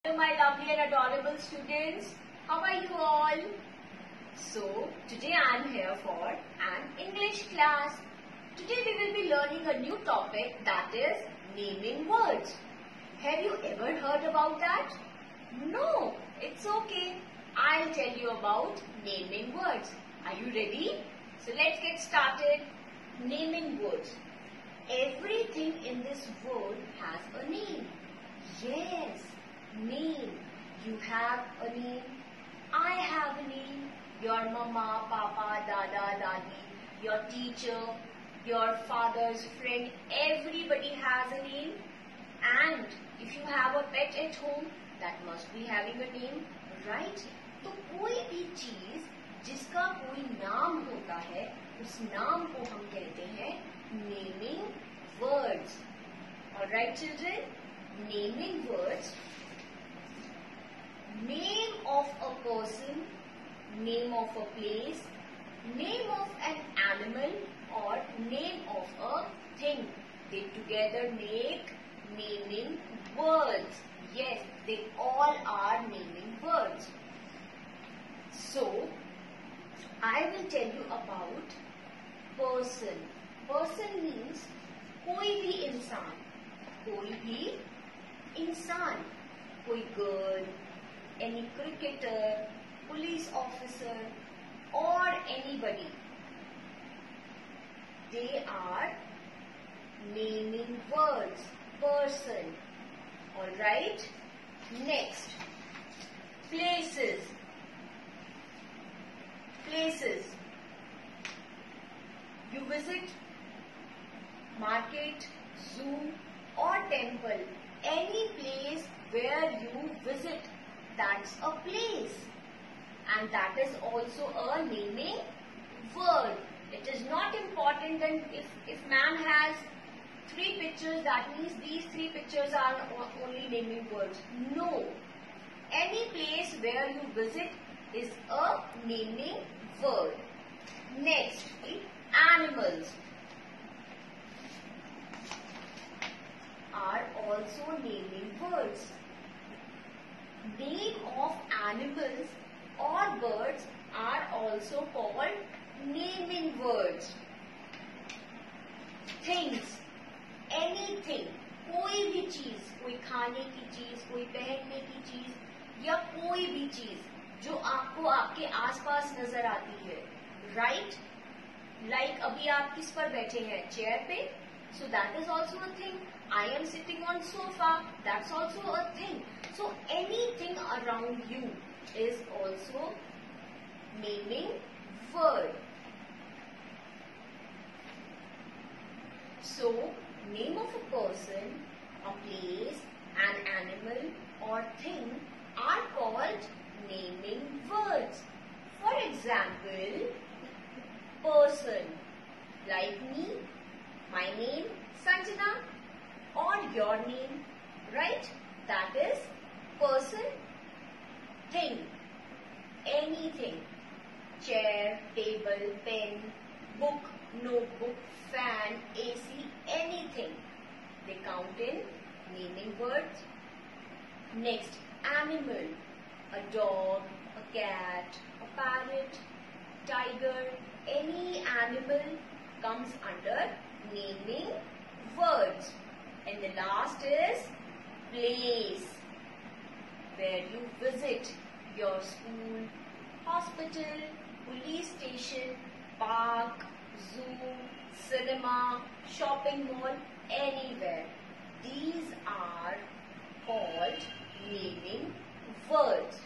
Hello my lovely and adorable students, how are you all? So today I am here for an English class. Today we will be learning a new topic, that is naming words. Have you ever heard about that? No, it's okay. I'll tell you about naming words. Are you ready? So let's get started. Naming words. Everything in this world has a name. Yes, name. You have a name. I have a name. Your mama, papa, dada, dadi, your teacher, your father's friend, everybody has a name. And if you have a pet at home, that must be having a name, right? तो कोई भी चीज जिसका कोई नाम होता है, उस नाम को हम कहते हैं naming words. Alright children, naming words. Name of a person, name of a place, name of an animal or name of a thing. They together make naming words. Yes, they all are naming words. So, I will tell you about person. Person means कोई भी इंसान, कोई भी इंसान, कोई girl, any cricketer, police officer or anybody. They are naming words, person. Alright? Next, places. Places. You visit market, zoo or temple. Any place where you visit, that's a place. And that is also a naming word. It is not important that if man has 3 pictures, that means these 3 pictures are only naming words. No. Any place where you visit is a naming word. Next, animals are also naming words. Name of animals or birds are also called naming words. Things, anything, कोई भी चीज, कोई खाने की चीज, कोई पहनने की चीज या कोई भी चीज जो आपको आपके आसपास नजर आती है, राइट? लाइक अभी आप किस पर बैठे हैं? चेयर पे. So that is also a thing. I am sitting on sofa. That's also a thing. So anything around you is also naming word. So name of a person, a place, an animal or thing are called naming words. For example, person, like me, my name Sanjana or your name, right? That is person, thing, anything, chair, table, pen, book, notebook, fan, AC, anything. They count in naming words. Next, animal, a dog, a cat, a parrot, tiger, any animal comes under naming words. And the last is place, where you visit your school, hospital, police station, park, zoo, cinema, shopping mall, anywhere. These are called naming words.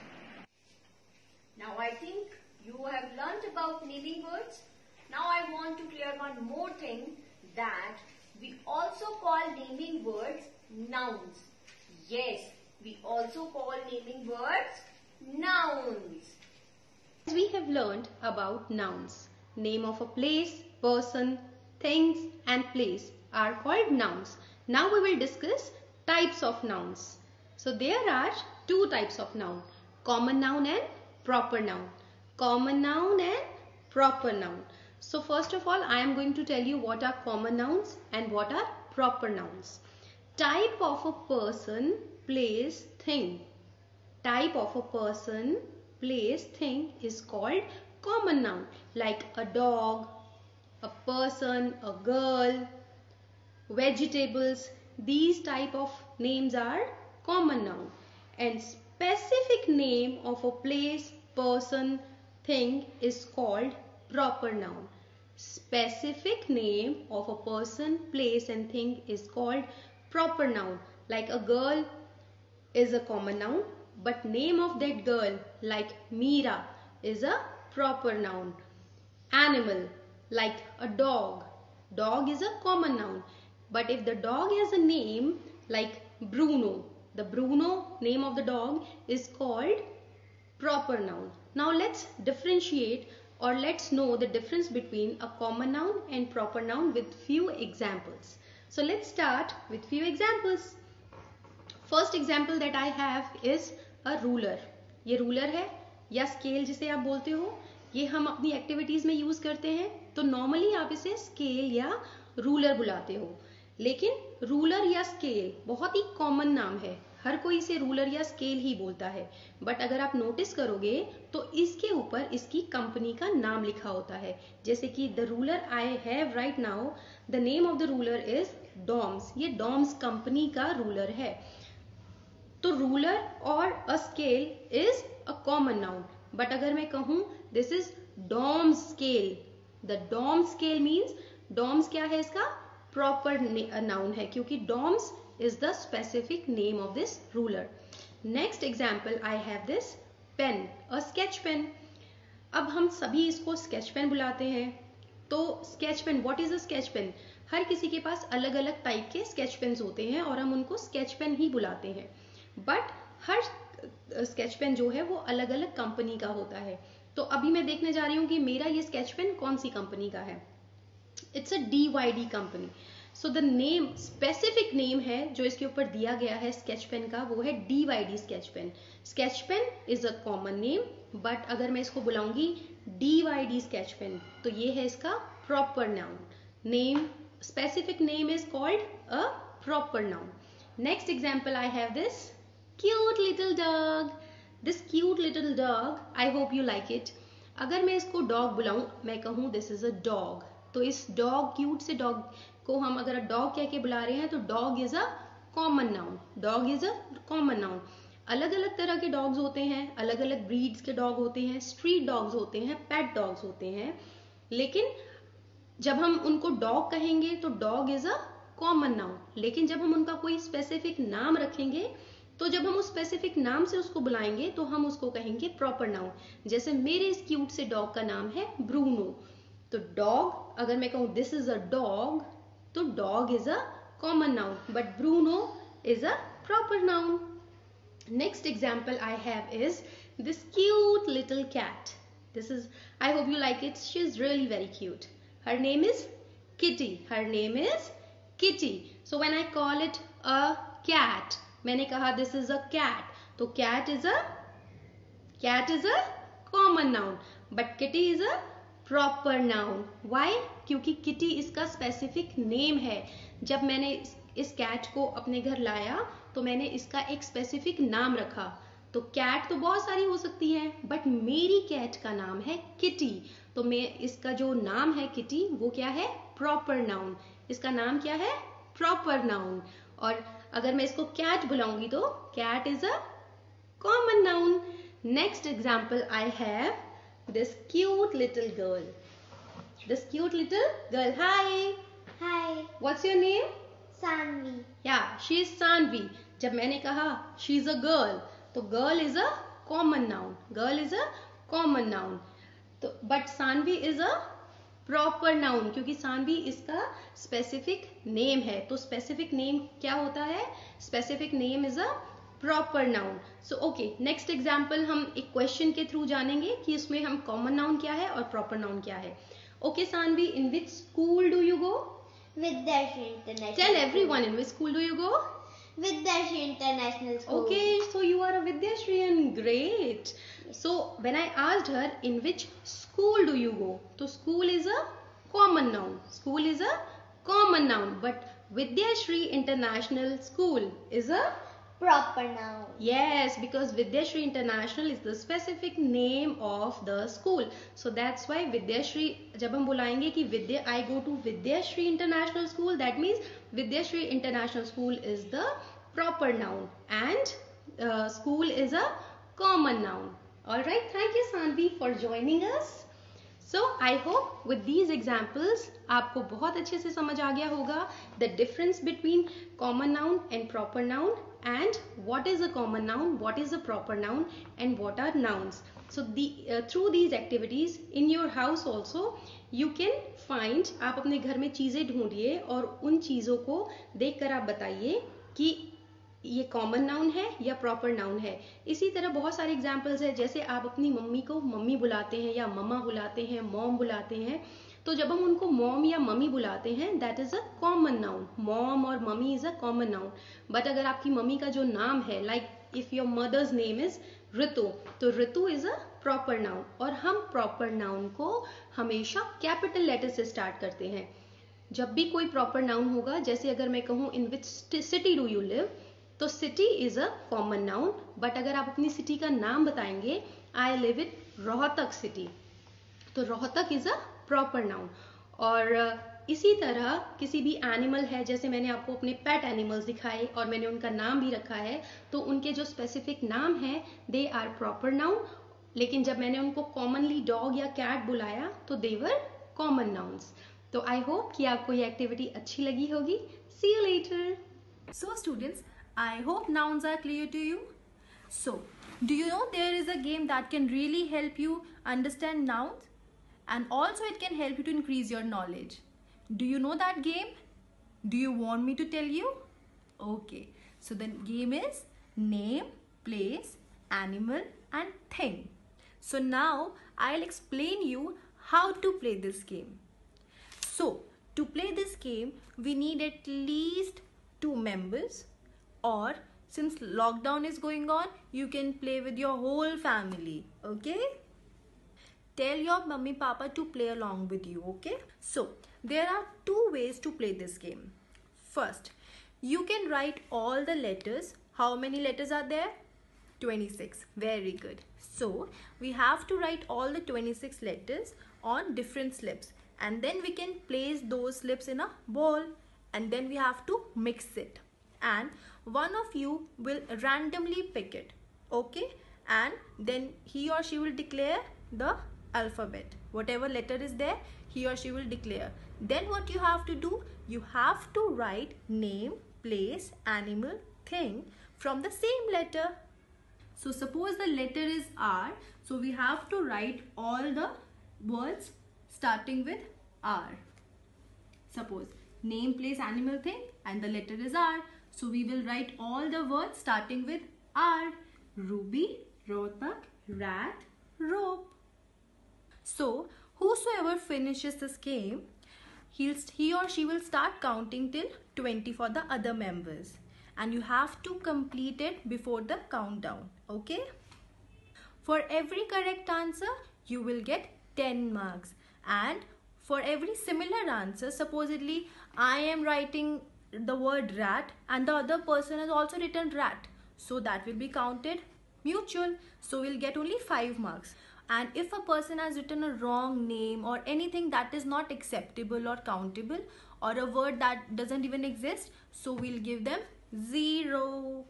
Now I think you have learnt about naming words. Now I want to clear one more thing, that we also call naming words nouns. Yes, we also call naming words nouns. We have learned about nouns. Name of a place, person, things and place are called nouns. Now we will discuss types of nouns. So there are 2 types of noun, common noun and proper noun. Common noun and proper noun. So first of all, I am going to tell you what are common nouns and what are proper nouns. Type of a person, place, thing. type of a person, place, thing is called common noun, like a dog, a person, a girl, vegetables. These type of names are common noun. And specific name of a place, person, thing is called proper noun. Specific name of a person, place and thing is called proper noun. Like a girl is a common noun, but name of that girl, like Meera, is a proper noun. Animal, like a dog. Dog is a common noun. But if the dog has a name like Bruno, the Bruno name of the dog is called proper noun. Now let's differentiate, or let's know the difference between a common noun and proper noun with few examples. So let's start with few examples. First example that I have is a ruler. ये ruler है या scale जिसे आप बोलते हो, ये हम अपनी एक्टिविटीज में यूज करते हैं. तो नॉर्मली आप इसे स्केल या रूलर बुलाते हो, लेकिन रूलर या स्केल बहुत ही कॉमन नाम है. हर कोई इसे रूलर या स्केल ही बोलता है. बट अगर आप नोटिस करोगे तो इसके ऊपर इसकी कंपनी का नाम लिखा होता है. जैसे कि the ruler I have right now, the name of the ruler is Doms. ये डॉम्स कंपनी का रूलर है. तो रूलर और a scale is a common noun. But अगर मैं कहूं this is Doms scale, the Doms scale means Doms क्या है, इसका प्रॉपर नाउन है, क्योंकि Doms is the specific name of this ruler. Next example I have this pen, a sketch pen. अब हम सभी इसको sketch pen बुलाते हैं. तो sketch pen, what is a sketch pen? हर किसी के पास अलग अलग टाइप के sketch pens होते हैं और हम उनको sketch pen ही बुलाते हैं. बट हर sketch pen जो है वो अलग अलग कंपनी का होता है. तो अभी मैं देखने जा रही हूँ कि मेरा ये sketch pen कौन सी कंपनी का है. It's a DYD company. So the name, specific name है जो इसके ऊपर दिया गया है स्केच पेन का, वो है DYD sketch pen. Sketch pen is a common name, but अगर मैं इसको बुलाऊंगी DYD स्केच पेन तो ये है इसका proper noun. Name, specific name is called a proper noun. Next example I have this cute little dog. This cute little dog, I hope you like it. अगर मैं इसको डॉग बुलाऊं, मैं कहूं this is a dog, तो इस dog, cute से dog को हम अगर डॉग कह के बुला रहे हैं तो dog is a common noun. Dog is a common noun. अलग अलग तरह के डॉग्स होते हैं, अलग अलग ब्रीड्स के डॉग होते हैं, स्ट्रीट डॉग्स होते हैं, पेट डॉग्स होते हैं. लेकिन जब हम उनको डॉग कहेंगे तो dog is a common noun. लेकिन जब हम उनका कोई स्पेसिफिक नाम रखेंगे, तो जब हम उस स्पेसिफिक नाम से उसको बुलाएंगे तो हम उसको कहेंगे प्रॉपर नाउन. जैसे मेरे इस क्यूट से डॉग का नाम है ब्रूनो. तो डॉग, अगर मैं कहूं दिस इज अ डॉग, तो dog is a common noun, but Bruno is a proper noun. Next example I have is this cute little cat. This is, I hope you like it. She is really very cute. Her name is Kitty. Her name is Kitty. So when I call it a cat, मैंने कहा this is a cat, तो cat is a common noun, but kitty is a proper noun. Why? क्योंकि Kitty इसका specific name है. जब मैंने इस cat को अपने घर लाया तो मैंने इसका एक स्पेसिफिक नाम रखा. तो कैट तो बहुत सारी हो सकती हैं, बट मेरी कैट का नाम है किटी. तो मैं, इसका जो नाम है किटी, वो क्या है, प्रॉपर नाउन. इसका नाम क्या है, प्रॉपर नाउन. और अगर मैं इसको कैट बुलाऊंगी तो cat is a common noun. Next example I have this cute little girl. This cute little girl. Hi. Hi. What's your name? Sanvi. Yeah, she is Sanvi. जब मैंने कहा she is a girl, तो girl is a common noun. Girl is a common noun. तो but Sanvi is a proper noun, क्योंकि Sanvi इसका specific name है. तो specific name क्या होता है? Specific name is a proper noun. So okay, next example हम एक क्वेश्चन के थ्रू जानेंगे कि इसमें हम कॉमन नाउन क्या है और प्रॉपर नाउन क्या है. Okay Sanvi, in which school do you go? Vidyashri International. Tell everyone, in which school do you go? Vidyashri International School. Okay, so you are a Vidyashriyan. Great. So when I asked her in which school do you go, so school is a common noun. School is a common noun, but Vidyashri International School is a Proper noun. Yes, because Vidyashri International is the specific name of the school. So that's why Vidyashri, जब हम बुलाएंगे कि I go to Vidyashri International School, that means Vidyashri International School is the proper noun and school is a common noun. Alright, thank you Sanvi for joining us. So I hope with these examples आपको बहुत अच्छे से समझ आ गया होगा the difference between common noun and proper noun and what is a common noun, what is a proper noun and what are nouns. So through these activities in your house also you can find, आप अपने घर में चीज़ें ढूंढिए और उन चीज़ों को देखकर आप बताइए कि ये कॉमन नाउन है या प्रॉपर नाउन है. इसी तरह बहुत सारे एग्जाम्पल्स है, जैसे आप अपनी मम्मी को मम्मी बुलाते हैं या मम्मा बुलाते हैं, मॉम बुलाते हैं. तो जब हम उनको मॉम या मम्मी बुलाते हैं that is a common noun. Mom और mummy is a common noun. But अगर आपकी मम्मी का जो नाम है, like if your mother's name is Ritu, तो Ritu is a proper noun. और हम प्रॉपर नाउन को हमेशा कैपिटल लेटर से स्टार्ट करते हैं. जब भी कोई प्रॉपर नाउन होगा, जैसे अगर मैं कहूँ in which city do you live, तो city is a common noun. But अगर आप अपनी सिटी का नाम बताएंगे, I live in Rohtak city, तो Rohtak is a proper noun. और इसी तरह किसी भी एनिमल है, जैसे मैंने आपको अपने पेट एनिमल्स दिखाए और मैंने उनका नाम भी रखा है, तो उनके जो स्पेसिफिक नाम है दे आर प्रॉपर नाउन. लेकिन जब मैंने उनको कॉमनली डॉग या कैट बुलाया तो दे वर कॉमन नाउन्स. तो आई होप कि आपको ये एक्टिविटी अच्छी लगी होगी. See you later. So students, I hope nouns are clear to you. So, do you know there is a game that can really help you understand nouns? And also it can help you to increase your knowledge. Do you know that game? Do you want me to tell you? Okay, so the game is name, place, animal and thing. So now I'll explain you how to play this game. So, to play this game, we need at least 2 members, or since lockdown is going on, you can play with your whole family. Okay, tell your mummy papa to play along with you. Okay, so there are 2 ways to play this game. First, you can write all the letters. How many letters are there? 26. Very good. So we have to write all the 26 letters on different slips, and then we can place those slips in a bowl, and then we have to mix it, and one of you will randomly pick it. Okay, and then he or she will declare the alphabet. Whatever letter is there, he or she will declare. Then what you have to do, you have to write name, place, animal, thing from the same letter. So suppose the letter is R, so we have to write all the words starting with R. Suppose name, place, animal, thing, and the letter is R. So we will write all the words starting with R. Ruby, Rohtak, rat, rope. So whosoever finishes this game, he or she will start counting till 20 for the other members. And you have to complete it before the countdown. Okay? For every correct answer, you will get 10 marks. And for every similar answer, supposedly I am writing the word rat and the other person has also written rat, so that will be counted mutual. So we'll get only 5 marks. And if a person has written a wrong name or anything that is not acceptable or countable, or a word that doesn't even exist, so we'll give them 0.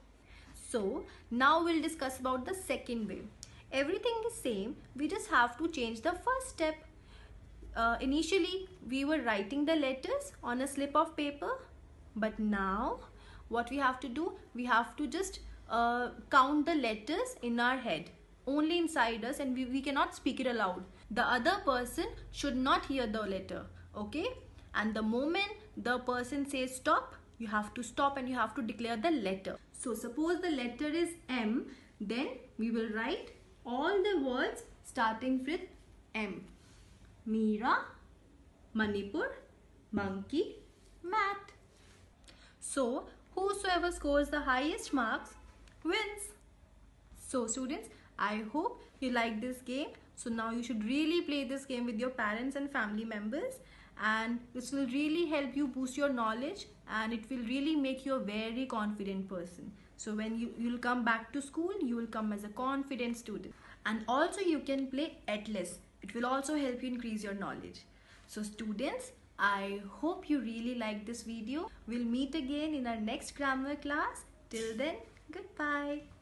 So now we'll discuss about the second way. Everything is same, we just have to change the first step. Initially we were writing the letters on a slip of paper, but now what we have to do, we have to just count the letters in our head, only inside us, and we cannot speak it aloud. The other person should not hear the letter. Okay, and the moment the person says stop, you have to stop and you have to declare the letter. So suppose the letter is M, then we will write all the words starting with M. Meera, Manipur, monkey, mat. So whosoever scores the highest marks wins. So students, I hope you like this game. So now you should really play this game with your parents and family members, and this will really help you boost your knowledge, and it will really make you a very confident person. So when you'll come back to school, you will come as a confident student. And also you can play Atlas. It will also help you increase your knowledge. So students, I hope you really like this video. We'll meet again in our next grammar class. Till then, goodbye.